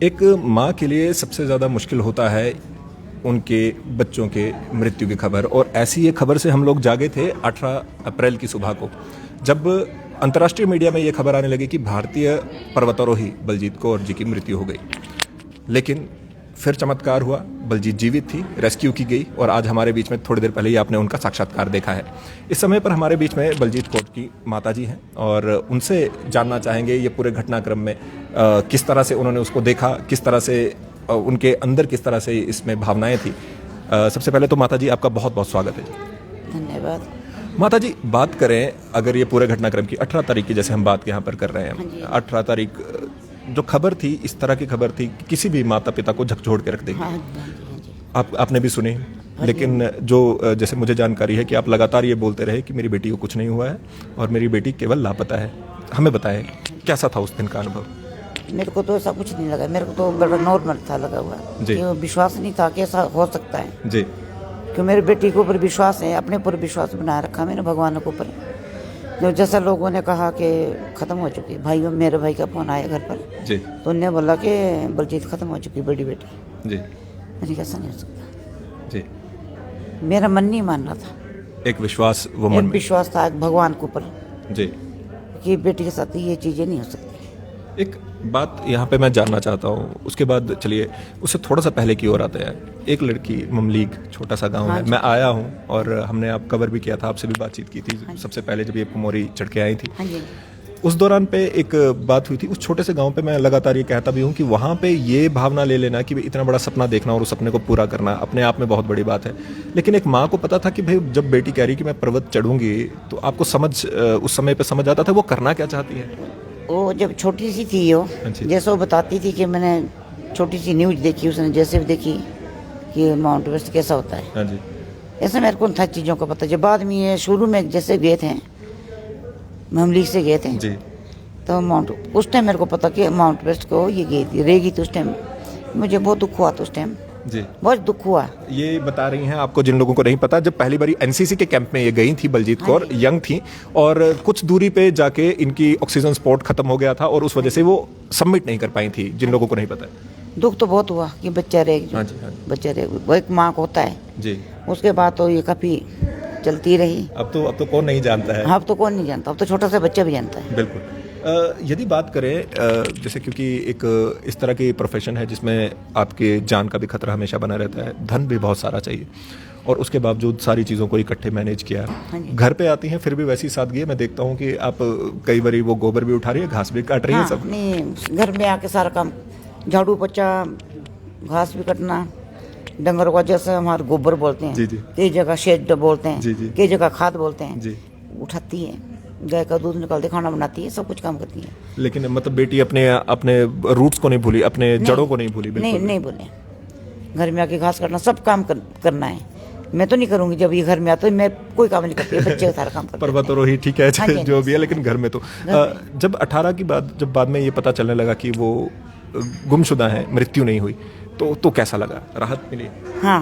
एक माँ के लिए सबसे ज़्यादा मुश्किल होता है उनके बच्चों के मृत्यु की खबर, और ऐसी एक खबर से हम लोग जागे थे 18 अप्रैल की सुबह को, जब अंतर्राष्ट्रीय मीडिया में ये खबर आने लगी कि भारतीय पर्वतारोही बलजीत कौर जी की मृत्यु हो गई। लेकिन फिर चमत्कार हुआ, बलजीत जीवित थी, रेस्क्यू की गई और आज हमारे बीच में थोड़ी देर पहले ही आपने उनका साक्षात्कार देखा है। इस समय पर हमारे बीच में बलजीत कौर की माताजी हैं और उनसे जानना चाहेंगे ये पूरे घटनाक्रम में किस तरह से उन्होंने उसको देखा, किस तरह से उनके अंदर किस तरह से इसमें भावनाएं थी। सबसे पहले तो माताजी आपका बहुत बहुत स्वागत है। धन्यवाद। माताजी, बात करें अगर ये पूरे घटनाक्रम की 18 तारीख की, जैसे हम बात यहाँ पर कर रहे हैं, 18 तारीख जो खबर थी, इस तरह की खबर थी कि किसी भी माता पिता को झकझोर के रख देगी। आपने भी सुनी, लेकिन जो जैसे मुझे जानकारी है कि आप लगातार ये बोलते रहे कि मेरी बेटी को कुछ नहीं हुआ है और मेरी बेटी केवल लापता है। हमें बताएं कैसा था उस दिन का अनुभव। मेरे को तो ऐसा कुछ नहीं लगा, मेरे को तो बड़ा नॉर्मल था लगा हुआ कि विश्वास नहीं था कि ऐसा हो सकता है जी, कि मेरी बेटी के ऊपर विश्वास है, अपने ऊपर विश्वास बनाए रखा मैंने भगवान के ऊपर। जो जैसा लोगों ने कहा कि ख़त्म हो चुकी, भाई मेरे भाई का फ़ोन आया घर पर जी, तो उन्होंने बोला कि बलजीत ख़त्म हो चुकी बड़ी बेटी जी। मैंने कैसा नहीं हो सकता जी, मेरा मन नहीं मान रहा था। एक विश्वास वो मन में विश्वास था भगवान के ऊपर जी कि बेटी के साथ ये चीज़ें नहीं हो सकती। एक बात यहाँ पे मैं जानना चाहता हूँ, उसके बाद चलिए उससे थोड़ा सा पहले की ओर आते हैं। एक लड़की ममलीग, छोटा सा गांव है, मैं आया हूँ और हमने आप कवर भी किया था, आपसे भी बातचीत की थी सबसे पहले जब ये पमोरी चढ़ के आई थी। उस दौरान पे एक बात हुई थी, उस छोटे से गांव पे मैं लगातार ये कहता भी हूँ कि वहाँ पे ये भावना ले लेना कि इतना बड़ा सपना देखना और उस सपने को पूरा करना अपने आप में बहुत बड़ी बात है। लेकिन एक माँ को पता था कि भाई जब बेटी कह रही कि मैं पर्वत चढ़ूंगी, तो आपको समझ उस समय पे समझ आता था वो करना क्या चाहती है। वो जब छोटी सी थी वो, जैसे वो बताती थी कि मैंने छोटी सी न्यूज़ देखी, उसने जैसे भी देखी कि माउंट एवरेस्ट कैसा होता है, ऐसा मेरे को था चीज़ों का पता। जब बाद में ये शुरू में जैसे गए थे, ममलीग से गए थे जी, तो उस टाइम मेरे को पता कि माउंट एवरेस्ट को ये गई थी, रहेगी। तो उस टाइम मुझे बहुत दुख हुआ, तो उस टाइम जी बहुत दुख हुआ। ये बता रही हैं आपको, जिन लोगों को नहीं पता, जब पहली बारी एनसीसी के कैंप में ये गई थी बलजीत कौर, यंग थी और कुछ दूरी पे जाके इनकी ऑक्सीजन सपोर्ट खत्म हो गया था और उस वजह से वो सबमिट नहीं कर पाई थी, जिन लोगों को नहीं पता। दुख तो बहुत हुआ कि बच्चा रह बच्चा रह, वो एक माँ को होता है जी। उसके बाद तो ये काफ़ी चलती रही। अब तो कौन नहीं जानता है, अब तो कौन नहीं जानता, अब तो छोटा सा बच्चा भी जानता है। बिल्कुल। यदि बात करें जैसे, क्योंकि एक इस तरह की प्रोफेशन है जिसमें आपके जान का भी खतरा हमेशा बना रहता है, धन भी बहुत सारा चाहिए और उसके बावजूद सारी चीज़ों को इकट्ठे मैनेज किया। घर पे आती हैं फिर भी वैसी सादगी है। मैं देखता हूँ कि आप कई बार वो गोबर भी उठा रही है, घास भी काट रही है। सब नहीं, घर में आके सारा काम, झाड़ू पोछा, घास भी कटना, डंगर को जैसे हमारे गोबर बोलते हैं, कई जगह शेड बोलते हैं, कई जगह खाद बोलते हैं, उठाती है, गाय का दूध निकालती, खाना बनाती है, सब कुछ काम करती है। लेकिन मतलब बेटी अपने रूट्स को नहीं भूली, अपने जड़ों को नहीं भूली। नहीं भूले। घर में आके घास काटना, सब काम करना है। मैं तो नहीं करूंगी, जब ये घर में आता है मैं कोई काम नहीं करती, बच्चे का सारा काम करते हैं। पर्वतारोही ठीक है जो भी है, लेकिन घर में तो जब 18 की बात, जब बाद में ये पता चलने लगा कि वो गुमशुदा है, मृत्यु नहीं हुई, तो कैसा लगा, राहत मिली? हाँ,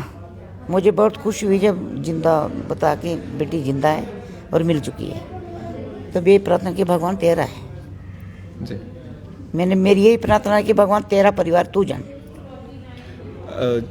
मुझे बहुत खुशी हुई जब जिंदा बता के बेटी जिंदा है और मिल चुकी है। तब यही प्रार्थना कि भगवान तेरा है जी। मेरी यही प्रार्थना है कि भगवान तेरा परिवार तू जान।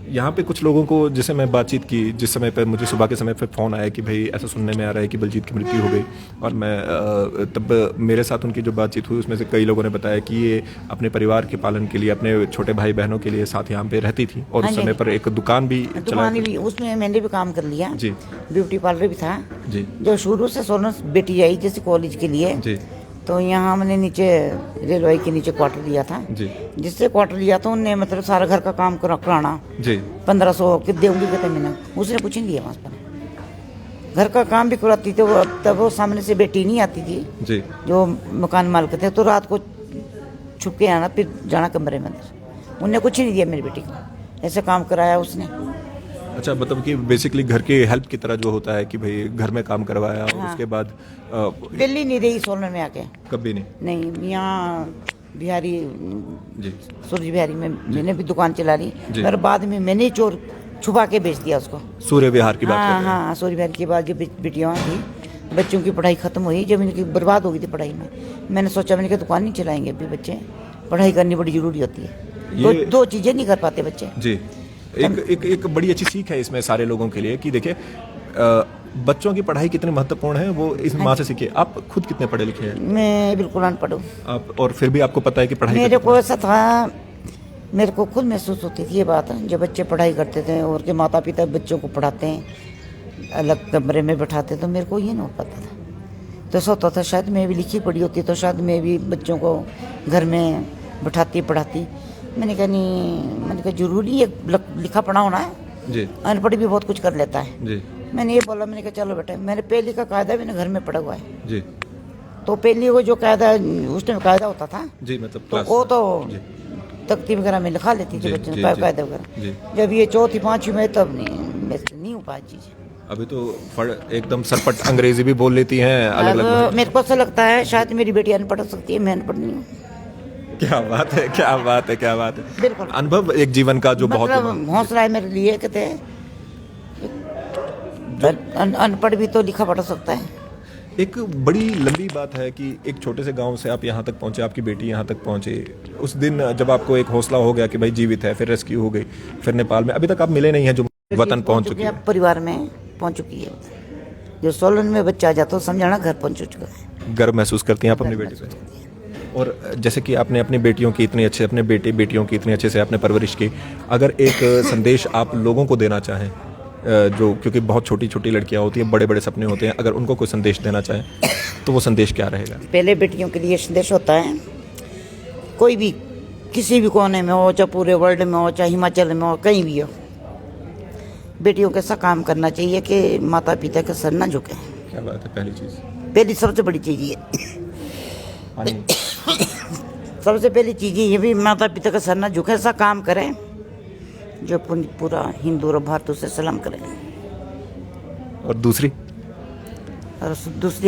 यहाँ पे कुछ लोगों को, जैसे मैं बातचीत की, जिस समय पे मुझे सुबह के समय पे फ़ोन आया कि भाई ऐसा सुनने में आ रहा है कि बलजीत की मृत्यु हो गई, और मैं तब मेरे साथ उनकी जो बातचीत हुई उसमें से कई लोगों ने बताया कि ये अपने परिवार के पालन के लिए, अपने छोटे भाई बहनों के लिए साथ यहाँ पे रहती थी और उस समय पर एक दुकान भी चलाई, उसमें मैंने भी काम कर लिया जी, ब्यूटी पार्लर भी था जी। जो शुरू से सोलर बेटी आई जैसे कॉलेज के लिए जी, तो यहाँ हमने नीचे रेलवे के नीचे क्वार्टर लिया था जी। जिससे क्वार्टर लिया तो उनने मतलब सारा घर का काम कराना जी, 1500 कि देंगी कहते मैंने, उसने कुछ नहीं दिया वहाँ पर। घर का काम भी कराती थी वो, तब वो सामने से बेटी नहीं आती थी जी, जो मकान मालिक थे, तो रात को छुप के आना, फिर जाना कमरे में अंदर। उनने कुछ नहीं दिया मेरी बेटी को, ऐसे काम कराया उसने। अच्छा, मतलब कि बेसिकली घर के हेल्प की तरह जो होता है कि भाई घर में काम करवाया और उसके बाद दिल्ली नहीं रही सोलन में आके, कभी नहीं यहाँ बिहारी जी, सूर्य बिहारी में मैंने भी दुकान चला ली, पर बाद में मैंने चोर छुपा के बेच दिया उसको। सूर्य बिहार की बात कर रहे हैं? हाँ, सूर्य बिहार की बात, जब बेटियाँ थी, बच्चों की पढ़ाई खत्म हुई, जब इनकी बर्बाद हो गई थी पढ़ाई में, मैंने सोचा मैंने कहा दुकान नहीं चलाएंगे अभी बच्चे, पढ़ाई करनी बड़ी जरूरी होती है। दो चीजें नहीं कर पाते बच्चे जी। एक बड़ी अच्छी सीख है इसमें सारे लोगों के लिए कि देखिए बच्चों की पढ़ाई कितनी महत्वपूर्ण है वो इस माँ से सीखिए। आप खुद कितने पढ़े लिखे हैं? मैं बिल्कुल अनपढ़ हूँ। आप और फिर भी आपको पता है कि पढ़ाई मेरे को ऐसा था, मेरे को खुद महसूस होती थी ये बात, जब बच्चे पढ़ाई करते थे और के माता पिता बच्चों को पढ़ाते हैं अलग कमरे में बैठाते, तो मेरे को ये नहीं हो पाता था। तो सोचता था शायद मैं भी लिखी पढ़ी होती तो शायद मैं भी बच्चों को घर में बैठाती पढ़ाती। मैंने कहा नहीं, मैंने कहा जरूरी है लिखा पढ़ा होना है जी। अनपढ़ भी बहुत कुछ कर लेता है जी। मैंने ये बोला, मैंने कहा चलो बेटा, मैंने पहली का कायदा मैंने घर में पढ़ा हुआ है जी। तो पहली को जो कायदा उस टाइम कायदा होता था जी, मतलब तो वो तो तख्ती वगैरह में लिखा लेती थी बच्चों ने कायदा वगैरह। जब ये चौथी पांचवी में तब नहीं हो पाई चीज़। अभी तो एकदम सरपट अंग्रेजी भी बोल लेती हैं अलग अलग। मेरे को ऐसा लगता है शायद मेरी बेटी अनपढ़ हो सकती है, मैं अनपढ़ नहीं हूँ। क्या बात है, क्या बात है, क्या बात है। बिल्कुल अनुभव एक जीवन का जो बहुत हौसला है मेरे लिए। कहते अनपढ़ भी तो लिखा पढ़ सकता है। एक बड़ी लंबी बात है कि एक छोटे से गांव से आप यहाँ तक पहुँचे, आपकी बेटी यहाँ तक पहुँचे। उस दिन जब आपको एक हौसला हो गया कि भाई जीवित है, फिर रेस्क्यू हो गई, फिर नेपाल में अभी तक आप मिले नहीं हैं, जो वतन पहुँच चुकी है, परिवार में पहुँच चुकी है। जो सोलन में बच्चा आ जाता है समझाना घर पहुँच चुका है। गर्व महसूस करती हैं आप अपनी बेटी पे। और जैसे कि आपने अपनी बेटियों की इतनी अच्छे, अपने बेटे बेटियों की इतनी अच्छे से आपने परवरिश की, अगर एक संदेश आप लोगों को देना चाहें, जो क्योंकि बहुत छोटी छोटी लड़कियां होती हैं, बड़े बड़े सपने होते हैं, अगर उनको कोई संदेश देना चाहें तो वो संदेश क्या रहेगा? पहले बेटियों के लिए संदेश होता है, कोई भी किसी भी कोने में हो, चाहे पूरे वर्ल्ड में हो, चाहे हिमाचल में हो, कहीं भी हो, बेटियों को ऐसा काम करना चाहिए कि माता पिता के सर ना झुके। क्या बात है। पहली चीज़, पहली सबसे बड़ी चीज़ ये सबसे पहली चीज़ ये भी माता पिता का सर ना झुके, ऐसा काम करें जो पूरा हिंदू और भारत से सलाम करें। और दूसरी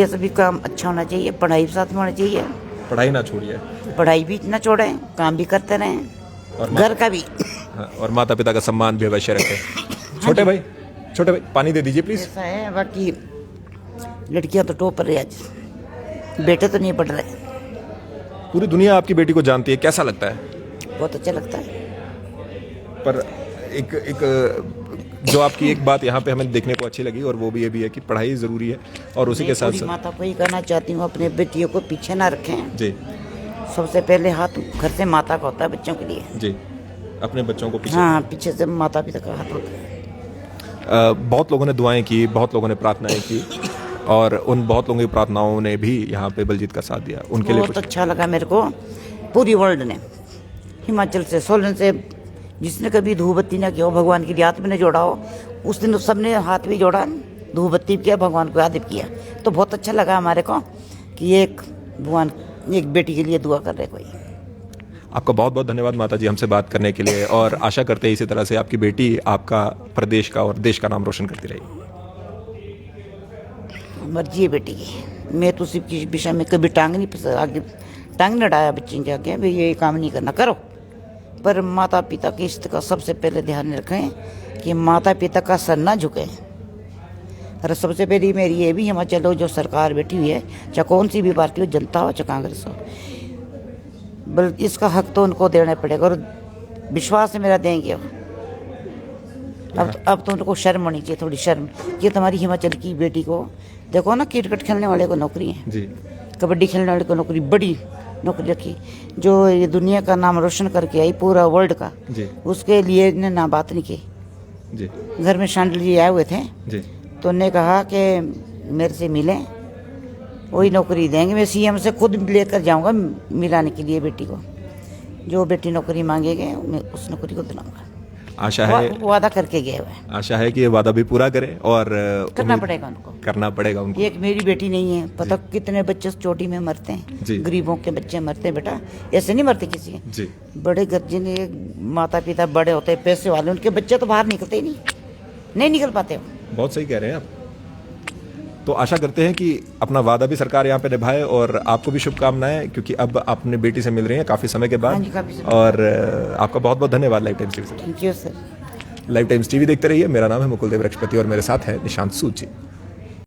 ऐसा भी काम अच्छा होना चाहिए, पढ़ाई भी साथ में होना चाहिए। पढ़ाई ना छोड़िए, पढ़ाई भी ना छोड़ें, काम भी करते रहें और घर का भी। हाँ, और माता पिता का सम्मान भी अवश्य रखें। छोटे भाई पानी दे दीजिए प्लीज। ऐसा है, बाकी लड़कियां तो टॉप पर है आज, बेटे तो नहीं पढ़ रहे। पूरी दुनिया आपकी बेटी को जानती है, कैसा लगता है? बहुत अच्छा लगता है। पर एक जो आपकी एक बात यहाँ पे हमें देखने को अच्छी लगी, और वो भी ये भी है कि पढ़ाई ज़रूरी है, और उसी के साथ साथ माता को ही कहना चाहती हूँ, अपने बेटियों को पीछे ना रखें जी। सबसे पहले हाथ घर से माता का होता है बच्चों के लिए जी, अपने बच्चों को पीछे, हाँ, पीछे से माता पिता का हाथ होता है। बहुत लोगों ने दुआएं की, बहुत लोगों ने प्रार्थनाएं की, और उन बहुत लोगों की प्रार्थनाओं ने भी यहाँ पे बलजीत का साथ दिया। उनके लिए बहुत अच्छा लगा मेरे को। पूरी वर्ल्ड ने, हिमाचल से, सोलन से, जिसने कभी धूप बत्ती ना किया हो, भगवान की याद में न जोड़ा हो, उस दिन सबने हाथ भी जोड़ा, धूप बत्ती किया, भगवान को याद किया। तो बहुत अच्छा लगा हमारे को कि एक भगवान एक बेटी के लिए दुआ कर रहे कोई। आपका बहुत बहुत धन्यवाद माता जी हमसे बात करने के लिए, और आशा करते हैं इसी तरह से आपकी बेटी आपका, प्रदेश का और देश का नाम रोशन करती रहेगी। मर्जी है बेटी की, मैं तो सिर्फ किसी विषय में कभी टांग नहीं अड़ाया बच्चे के आगे, भाई ये काम नहीं करना, करो। पर माता पिता की इज्जत का सबसे पहले ध्यान रखें कि माता पिता का सर ना झुके। और सबसे पहली मेरी ये भी हिमाचल जो सरकार बैठी हुई है, चाहे कौन सी भी पार्टी हो, जनता हो चाहे कांग्रेस हो, बल्कि इसका हक तो उनको देना पड़ेगा, और विश्वास है मेरा देंगे। अब तो उनको शर्म होनी चाहिए, थोड़ी शर्म, कि तुम्हारी हिमाचल की बेटी को देखो ना, क्रिकेट खेलने वाले को नौकरी है जी, कबड्डी खेलने वाले को नौकरी, बड़ी नौकरी रखी, जो ये दुनिया का नाम रोशन करके आई, पूरा वर्ल्ड का जी, उसके लिए ने ना बात नहीं की जी। घर में शांडल जी आए हुए थे जी, तो उन्होंने कहा कि मेरे से मिलें, वही नौकरी देंगे। मैं सीएम से खुद लेकर जाऊंगा मिलाने के लिए बेटी को, जो बेटी नौकरी मांगेगे मैं उस नौकरी को दिलाऊंगा। आशा है, वादा करके गए हुए, आशा है कि ये वादा भी पूरा करें, और करना पड़ेगा उनको। एक मेरी बेटी नहीं है, पता कितने बच्चे चोटी में मरते हैं, गरीबों के बच्चे मरते हैं बेटा, ऐसे नहीं मरते किसी के। बड़े घर जिन माता पिता बड़े होते हैं, पैसे वाले, उनके बच्चे तो बाहर निकलते ही नहीं निकल पाते। बहुत सही कह रहे हैं आप। तो आशा करते हैं कि अपना वादा भी सरकार यहाँ पे निभाए, और आपको भी शुभकामनाएं, क्योंकि अब अपने बेटी से मिल रही हैं काफ़ी समय के बाद। और आपका बहुत बहुत धन्यवाद लाइव टाइम्स टीवी से। Thank you sir. Live times TV देखते रहिए। मेरा नाम है मुकुल देव रक्षपति, और मेरे साथ है निशांत सूद जी।